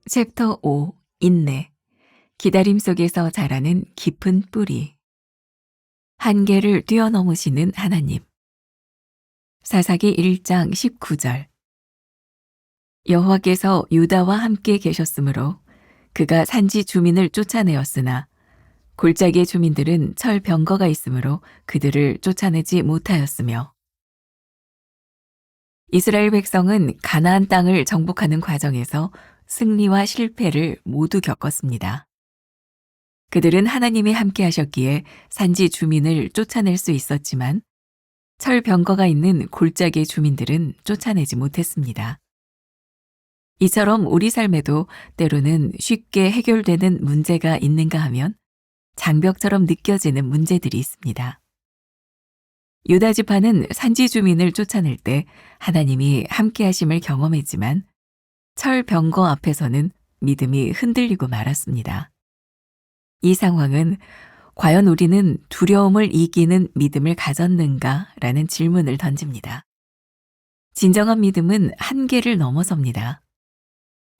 챕터 5. 인내. 기다림 속에서 자라는 깊은 뿌리. 한계를 뛰어넘으시는 하나님. 사사기 1장 19절. 여호와께서 유다와 함께 계셨으므로 그가 산지 주민을 쫓아내었으나 골짜기의 주민들은 철 병거가 있으므로 그들을 쫓아내지 못하였으며. 이스라엘 백성은 가나안 땅을 정복하는 과정에서 승리와 실패를 모두 겪었습니다. 그들은 하나님이 함께 하셨기에 산지 주민을 쫓아낼 수 있었지만 철 병거가 있는 골짜기의 주민들은 쫓아내지 못했습니다. 이처럼 우리 삶에도 때로는 쉽게 해결되는 문제가 있는가 하면 장벽처럼 느껴지는 문제들이 있습니다. 유다 지파는 산지 주민을 쫓아낼 때 하나님이 함께 하심을 경험했지만 철 병거 앞에서는 믿음이 흔들리고 말았습니다. 이 상황은 과연 우리는 두려움을 이기는 믿음을 가졌는가라는 질문을 던집니다. 진정한 믿음은 한계를 넘어섭니다.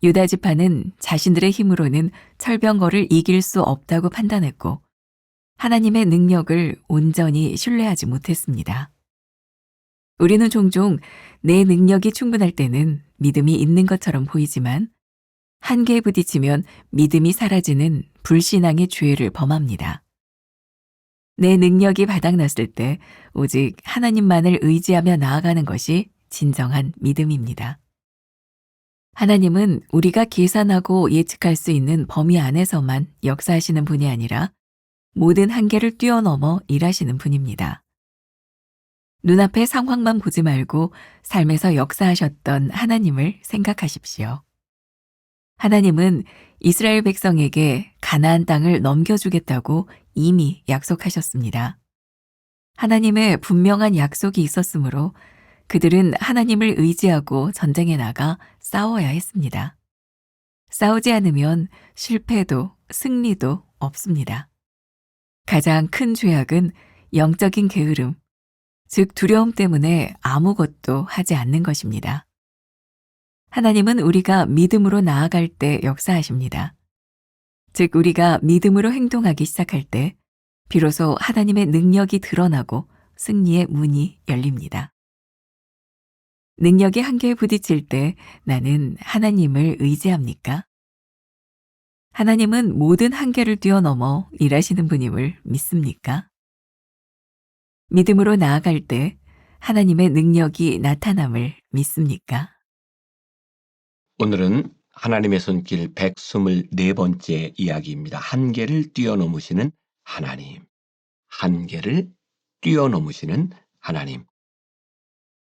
유다 지파는 자신들의 힘으로는 철병거를 이길 수 없다고 판단했고 하나님의 능력을 온전히 신뢰하지 못했습니다. 우리는 종종 내 능력이 충분할 때는 믿음이 있는 것처럼 보이지만 한계에 부딪히면 믿음이 사라지는 불신앙의 죄를 범합니다. 내 능력이 바닥났을 때 오직 하나님만을 의지하며 나아가는 것이 진정한 믿음입니다. 하나님은 우리가 계산하고 예측할 수 있는 범위 안에서만 역사하시는 분이 아니라 모든 한계를 뛰어넘어 일하시는 분입니다. 눈앞의 상황만 보지 말고 삶에서 역사하셨던 하나님을 생각하십시오. 하나님은 이스라엘 백성에게 가나안 땅을 넘겨주겠다고 이미 약속하셨습니다. 하나님의 분명한 약속이 있었으므로 그들은 하나님을 의지하고 전쟁에 나가 싸워야 했습니다. 싸우지 않으면 실패도 승리도 없습니다. 가장 큰 죄악은 영적인 게으름, 즉 두려움 때문에 아무것도 하지 않는 것입니다. 하나님은 우리가 믿음으로 나아갈 때 역사하십니다. 즉 우리가 믿음으로 행동하기 시작할 때 비로소 하나님의 능력이 드러나고 승리의 문이 열립니다. 능력의 한계에 부딪힐 때 나는 하나님을 의지합니까? 하나님은 모든 한계를 뛰어넘어 일하시는 분임을 믿습니까? 믿음으로 나아갈 때 하나님의 능력이 나타남을 믿습니까? 오늘은 하나님의 손길 124번째 이야기입니다. 한계를 뛰어넘으시는 하나님. 한계를 뛰어넘으시는 하나님.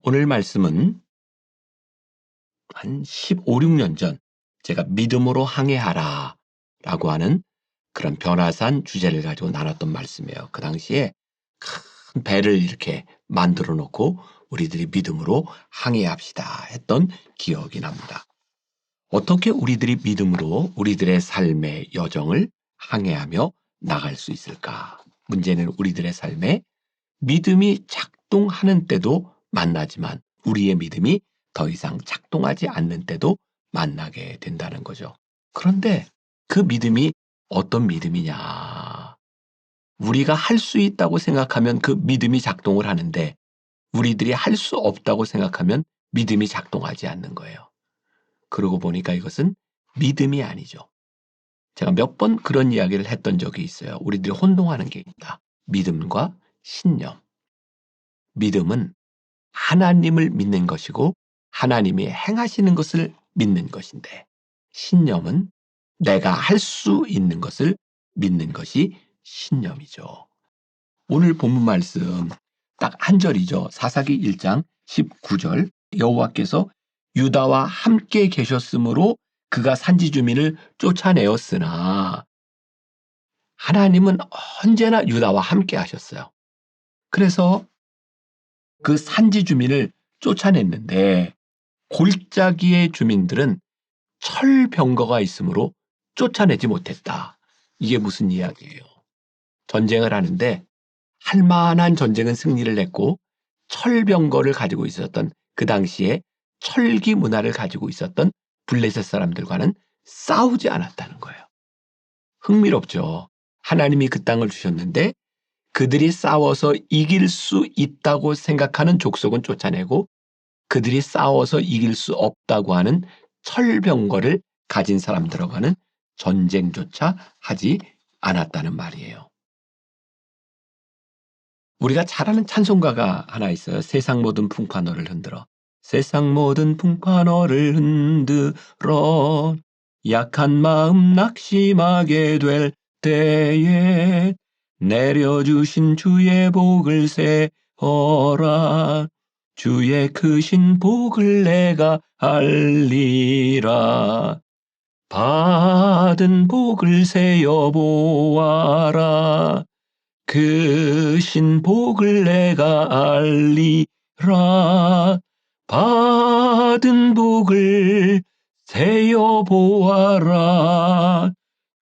오늘 말씀은 한 15, 16년 전 제가 믿음으로 항해하라 라고 하는 그런 변화산 주제를 가지고 나눴던 말씀이에요. 그 당시에 큰 배를 이렇게 만들어 놓고 우리들이 믿음으로 항해합시다 했던 기억이 납니다. 어떻게 우리들이 믿음으로 우리들의 삶의 여정을 항해하며 나갈 수 있을까? 문제는 우리들의 삶에 믿음이 작동하는 때도 만나지만 우리의 믿음이 더 이상 작동하지 않는 때도 만나게 된다는 거죠. 그런데 그 믿음이 어떤 믿음이냐? 우리가 할 수 있다고 생각하면 그 믿음이 작동을 하는데 우리들이 할 수 없다고 생각하면 믿음이 작동하지 않는 거예요. 그러고 보니까 이것은 믿음이 아니죠. 제가 몇 번 그런 이야기를 했던 적이 있어요. 우리들이 혼동하는 게 있다. 믿음과 신념. 믿음은 하나님을 믿는 것이고 하나님이 행하시는 것을 믿는 것인데 신념은 내가 할 수 있는 것을 믿는 것이 신념이죠. 오늘 본문 말씀 딱 한 절이죠. 사사기 1장 19절 여호와께서 유다와 함께 계셨으므로 그가 산지 주민을 쫓아내었으나 하나님은 언제나 유다와 함께 하셨어요. 그래서 그 산지 주민을 쫓아냈는데 골짜기의 주민들은 철병거가 있으므로 쫓아내지 못했다. 이게 무슨 이야기예요? 전쟁을 하는데 할 만한 전쟁은 승리를 했고 철병거를 가지고 있었던 그 당시에 철기 문화를 가지고 있었던 블레셋 사람들과는 싸우지 않았다는 거예요. 흥미롭죠. 하나님이 그 땅을 주셨는데 그들이 싸워서 이길 수 있다고 생각하는 족속은 쫓아내고 그들이 싸워서 이길 수 없다고 하는 철병거를 가진 사람들하고는 전쟁조차 하지 않았다는 말이에요. 우리가 잘 아는 찬송가가 하나 있어요. 세상 모든 풍파너를 흔들어. 세상 모든 풍파너를 흔들어 약한 마음 낙심하게 될 때에 내려주신 주의 복을 세어라. 주의 크신 복을 내가 알리라. 받은 복을 세어 보아라. 크신 복을 내가 알리라. 받은 복을 세어 보아라.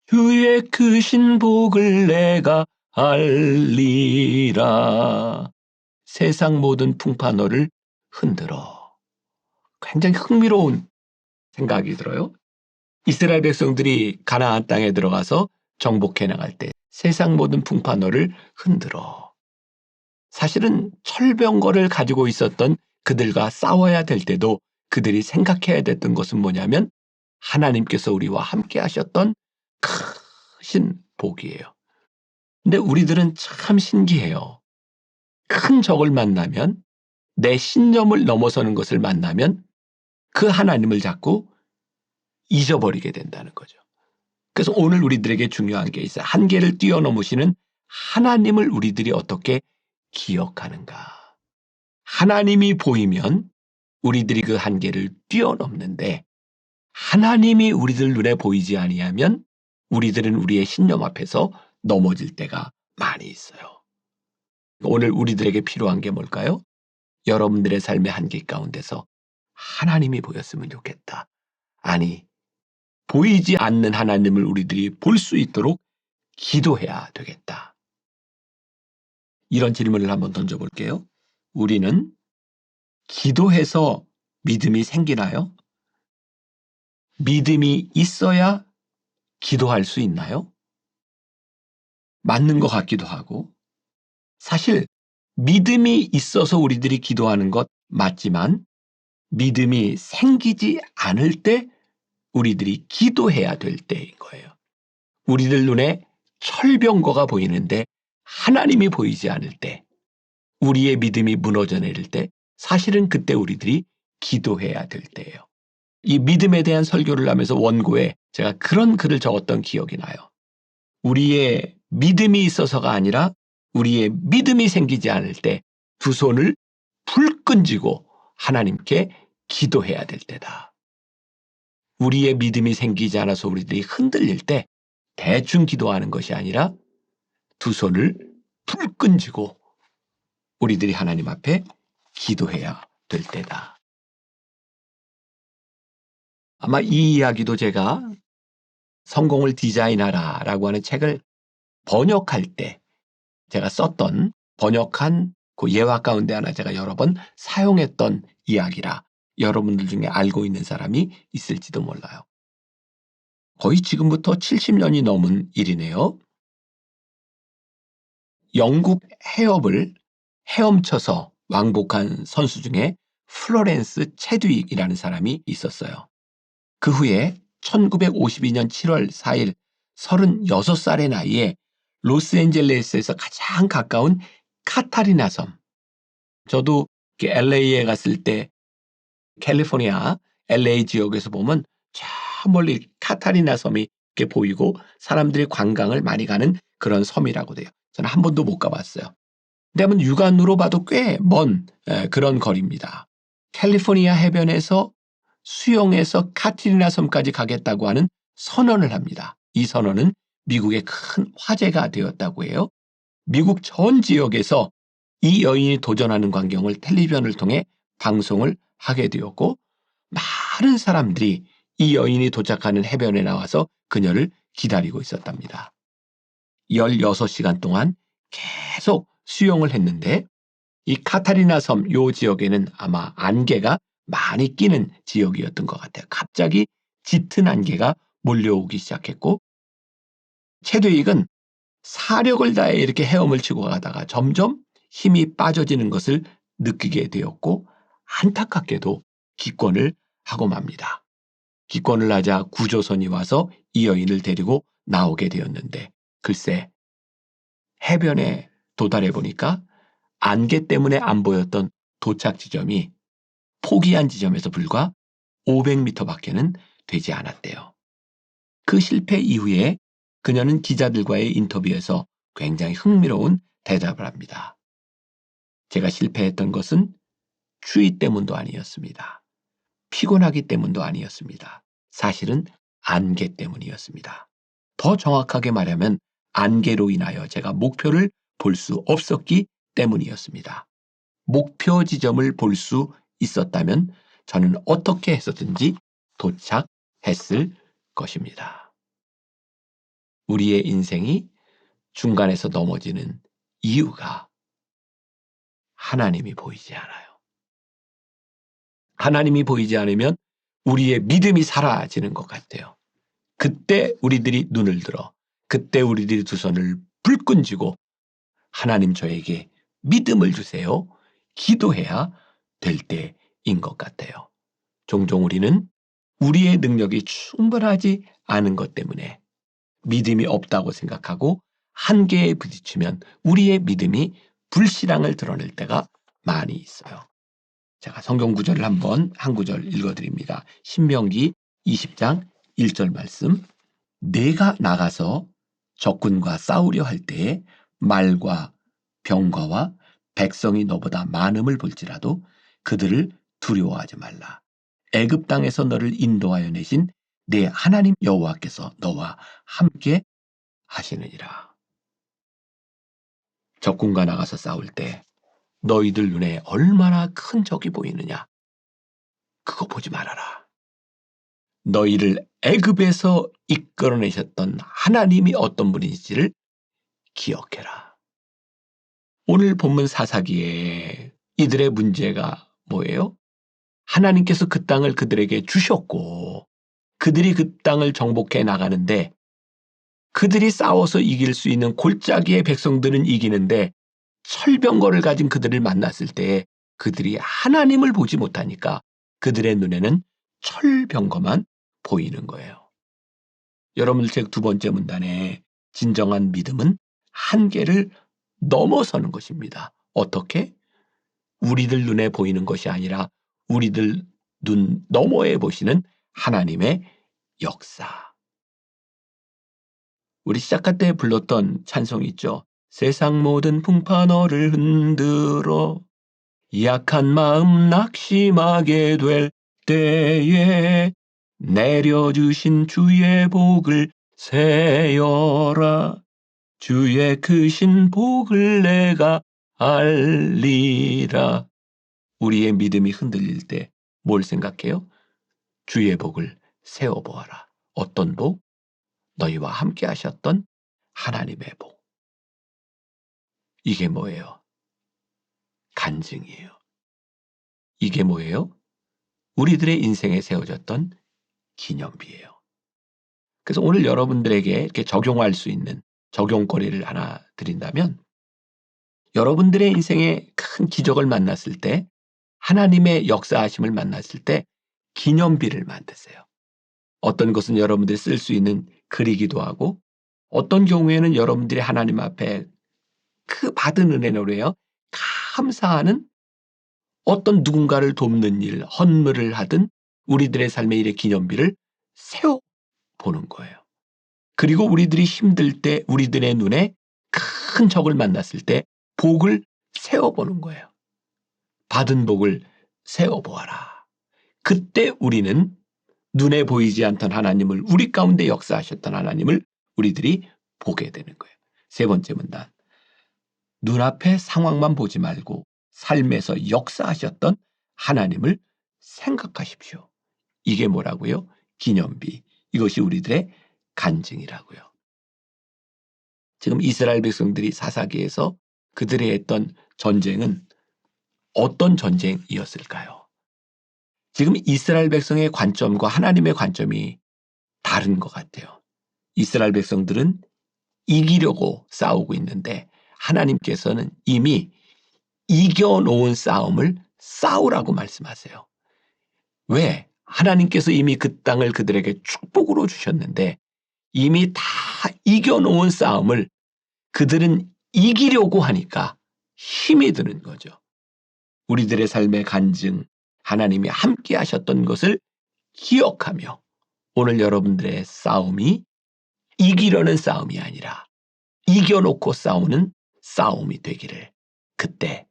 주의 크신 복을 내가 알리라. 세상 모든 풍파너를 흔들어. 굉장히 흥미로운 생각이 들어요. 이스라엘 백성들이 가나안 땅에 들어가서 정복해 나갈 때 세상 모든 풍파너를 흔들어. 사실은 철병거를 가지고 있었던 그들과 싸워야 될 때도 그들이 생각해야 됐던 것은 뭐냐면 하나님께서 우리와 함께 하셨던 크신 복이에요. 근데 우리들은 참 신기해요. 큰 적을 만나면 내 신념을 넘어서는 것을 만나면 그 하나님을 자꾸 잊어버리게 된다는 거죠. 그래서 오늘 우리들에게 중요한 게 있어요. 한계를 뛰어넘으시는 하나님을 우리들이 어떻게 기억하는가. 하나님이 보이면 우리들이 그 한계를 뛰어넘는데 하나님이 우리들 눈에 보이지 아니하면 우리들은 우리의 신념 앞에서 넘어질 때가 많이 있어요. 오늘 우리들에게 필요한 게 뭘까요? 여러분들의 삶의 한계 가운데서 하나님이 보였으면 좋겠다. 아니, 보이지 않는 하나님을 우리들이 볼 수 있도록 기도해야 되겠다. 이런 질문을 한번 던져볼게요. 우리는 기도해서 믿음이 생기나요? 믿음이 있어야 기도할 수 있나요? 맞는 것 같기도 하고, 사실 믿음이 있어서 우리들이 기도하는 것 맞지만 믿음이 생기지 않을 때 우리들이 기도해야 될 때인 거예요. 우리들 눈에 철병거가 보이는데 하나님이 보이지 않을 때, 우리의 믿음이 무너져 내릴 때 사실은 그때 우리들이 기도해야 될 때예요. 이 믿음에 대한 설교를 하면서 원고에 제가 그런 글을 적었던 기억이 나요. 우리의 믿음이 있어서가 아니라 우리의 믿음이 생기지 않을 때 두 손을 불끈 쥐고 하나님께 기도해야 될 때다. 우리의 믿음이 생기지 않아서 우리들이 흔들릴 때 대충 기도하는 것이 아니라 두 손을 불끈 쥐고 우리들이 하나님 앞에 기도해야 될 때다. 아마 이 이야기도 제가 성공을 디자인하라 라고 하는 책을 번역할 때 제가 썼던 번역한 그 예화 가운데 하나 제가 여러 번 사용했던 이야기라 여러분들 중에 알고 있는 사람이 있을지도 몰라요. 거의 지금부터 70년이 넘은 일이네요. 영국 해협을 헤엄쳐서 왕복한 선수 중에 플로렌스 체드윅이라는 사람이 있었어요. 그 후에 1952년 7월 4일 36살의 나이에 로스앤젤레스에서 가장 가까운 카타리나 섬. 저도 LA에 갔을 때 캘리포니아 LA 지역에서 보면 저 멀리 카타리나 섬이 이렇게 보이고 사람들이 관광을 많이 가는 그런 섬이라고 돼요. 저는 한 번도 못 가봤어요. 근데 한번 육안으로 봐도 꽤 먼 그런 거리입니다. 캘리포니아 해변에서 수영해서 카타리나 섬까지 가겠다고 하는 선언을 합니다. 이 선언은 미국의 큰 화제가 되었다고 해요. 미국 전 지역에서 이 여인이 도전하는 광경을 텔레비전을 통해 방송을 하게 되었고 많은 사람들이 이 여인이 도착하는 해변에 나와서 그녀를 기다리고 있었답니다. 16시간 동안 계속 수영을 했는데 이 카타리나 섬 요 지역에는 아마 안개가 많이 끼는 지역이었던 것 같아요. 갑자기 짙은 안개가 몰려오기 시작했고, 최대익은 사력을 다해 이렇게 헤엄을 치고 가다가 점점 힘이 빠져지는 것을 느끼게 되었고, 안타깝게도 기권을 하고 맙니다. 기권을 하자 구조선이 와서 이 여인을 데리고 나오게 되었는데, 글쎄 해변에 도달해 보니까 안개 때문에 안 보였던 도착 지점이 포기한 지점에서 불과 500m밖에는 되지 않았대요. 그 실패 이후에 그녀는 기자들과의 인터뷰에서 굉장히 흥미로운 대답을 합니다. 제가 실패했던 것은 추위 때문도 아니었습니다. 피곤하기 때문도 아니었습니다. 사실은 안개 때문이었습니다. 더 정확하게 말하면 안개로 인하여 제가 목표를 볼 수 없었기 때문이었습니다. 목표 지점을 볼 수 있었다면 저는 어떻게 해서든지 도착했을 것입니다. 우리의 인생이 중간에서 넘어지는 이유가 하나님이 보이지 않아요. 하나님이 보이지 않으면 우리의 믿음이 사라지는 것 같아요. 그때 우리들이 눈을 들어, 그때 우리들이 두 손을 불끈 쥐고 하나님 저에게 믿음을 주세요. 기도해야 될 때인 것 같아요. 종종 우리는 우리의 능력이 충분하지 않은 것 때문에 믿음이 없다고 생각하고 한계에 부딪히면 우리의 믿음이 불신앙을 드러낼 때가 많이 있어요. 제가 성경 구절을 한 구절 읽어드립니다. 신명기 20장 1절 말씀. 내가 나가서 적군과 싸우려 할 때에 말과 병거와 백성이 너보다 많음을 볼지라도 그들을 두려워하지 말라. 애굽 땅에서 너를 인도하여 내신 내 하나님 여호와께서 너와 함께 하시느니라. 적군과 나가서 싸울 때 너희들 눈에 얼마나 큰 적이 보이느냐? 그거 보지 말아라. 너희를 애굽에서 이끌어내셨던 하나님이 어떤 분인지를 기억해라. 오늘 본문 사사기에 이들의 문제가 뭐예요? 하나님께서 그 땅을 그들에게 주셨고 그들이 그 땅을 정복해 나가는데 그들이 싸워서 이길 수 있는 골짜기의 백성들은 이기는데 철병거를 가진 그들을 만났을 때 그들이 하나님을 보지 못하니까 그들의 눈에는 철병거만 보이는 거예요. 여러분들 책 두 번째 문단에 진정한 믿음은 한계를 넘어서는 것입니다. 어떻게? 우리들 눈에 보이는 것이 아니라 우리들 눈 너머에 보시는 하나님의 역사. 우리 시작할 때 불렀던 찬송이 있죠. 세상 모든 풍파 너를 흔들어 약한 마음 낙심하게 될 때에 내려주신 주의 복을 세어라. 주의 크신 복을 내가 알리라. 우리의 믿음이 흔들릴 때 뭘 생각해요? 주의 복을 세어보아라. 어떤 복? 너희와 함께 하셨던 하나님의 복. 이게 뭐예요? 간증이에요. 이게 뭐예요? 우리들의 인생에 세워졌던 기념비예요. 그래서 오늘 여러분들에게 이렇게 적용할 수 있는 적용거리를 하나 드린다면 여러분들의 인생에 큰 기적을 만났을 때 하나님의 역사하심을 만났을 때 기념비를 만드세요. 어떤 것은 여러분들이 쓸 수 있는 글이기도 하고 어떤 경우에는 여러분들이 하나님 앞에 그 받은 은혜로요 감사하는 어떤 누군가를 돕는 일, 헌물을 하든 우리들의 삶의 일의 기념비를 세워보는 거예요. 그리고 우리들이 힘들 때 우리들의 눈에 큰 적을 만났을 때 복을 세워보는 거예요. 받은 복을 세워보아라. 그때 우리는 눈에 보이지 않던 하나님을 우리 가운데 역사하셨던 하나님을 우리들이 보게 되는 거예요. 세 번째 문단. 눈앞의 상황만 보지 말고 삶에서 역사하셨던 하나님을 생각하십시오. 이게 뭐라고요? 기념비. 이것이 우리들의 간증이라고요. 지금 이스라엘 백성들이 사사기에서 그들이 했던 전쟁은 어떤 전쟁이었을까요? 지금 이스라엘 백성의 관점과 하나님의 관점이 다른 것 같아요. 이스라엘 백성들은 이기려고 싸우고 있는데 하나님께서는 이미 이겨놓은 싸움을 싸우라고 말씀하세요. 왜? 하나님께서 이미 그 땅을 그들에게 축복으로 주셨는데 이미 다 이겨놓은 싸움을 그들은 이기려고 하니까 힘이 드는 거죠. 우리들의 삶의 간증, 하나님이 함께 하셨던 것을 기억하며 오늘 여러분들의 싸움이 이기려는 싸움이 아니라 이겨놓고 싸우는 싸움이 되기를, 그때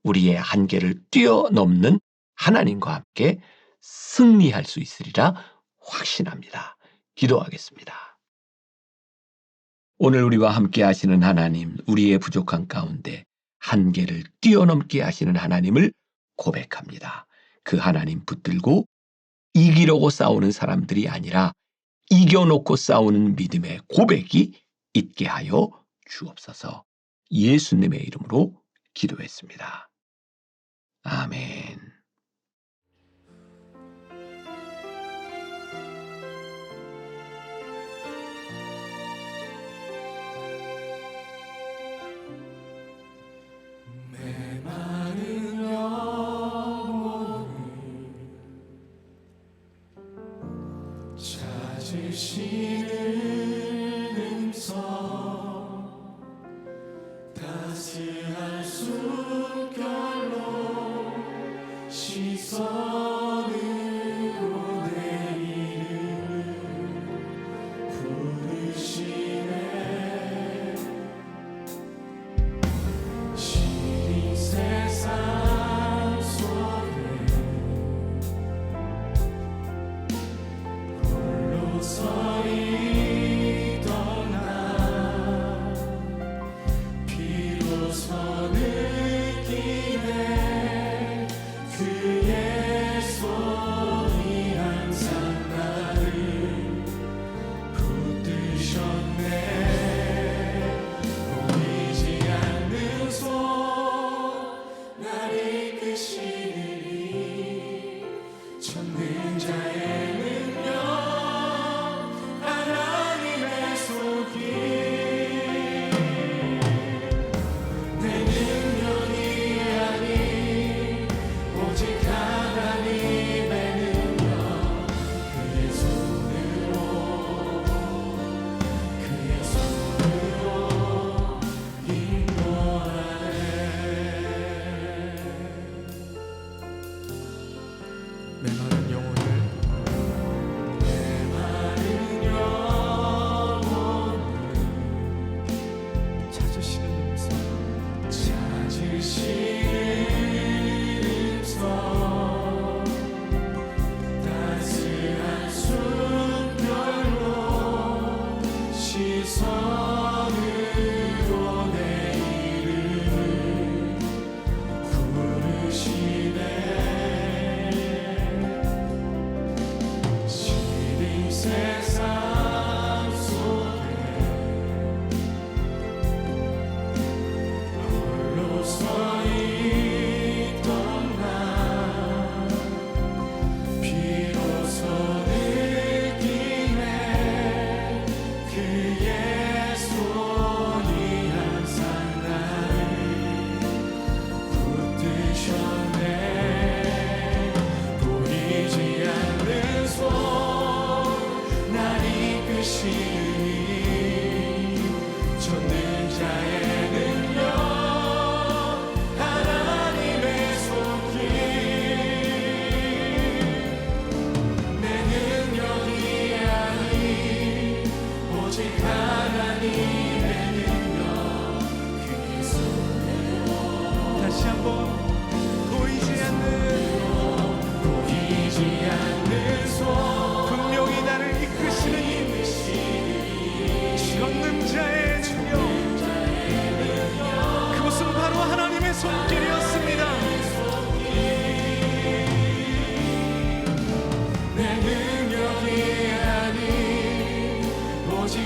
우리의 한계를 뛰어넘는 하나님과 함께 승리할 수 있으리라 확신합니다. 기도하겠습니다. 오늘 우리와 함께 하시는 하나님, 우리의 부족한 가운데 한계를 뛰어넘게 하시는 하나님을 고백합니다. 그 하나님 붙들고 이기려고 싸우는 사람들이 아니라 이겨놓고 싸우는 믿음의 고백이 있게 하여 주옵소서. 예수님의 이름으로 기도했습니다. 아멘. 찾으시는 음성, 따스한 숨결로 시선으로 내 이름을 부르시네. 시린 세상 속에 홀로 서 있던 나 비로소 느끼네. 그의 손이 항상 나를 붙드셨네. 보이지 않는 손 날 이끄시니 찾는 자의 능력, 하나님의 손길. 내 능력이 아닌 오직 하나님의 능력, 그의 손으로 인도하네. 메마른 영혼을 찾으시는 음성, 따스한 숨결로 시선으로 내 이름을 부르시네. 시린 세상 속에 홀로 서 있던 나 비로소 느끼네. 그의 손이 항상 나를 붙드셨네. 보이지 않는 손 날 이끄시니 찾는 자의 능력, 하나님의 손길. 내 능력이 아닌 오직 하나님의 능력, 그의 손으로. 다시 한번 보이지 않는 손 분명히 나를 이끄시는 찾는 자의 능력, 그것은 바로 하나님의 손길이었습니다. 내 능력이 아닌 오직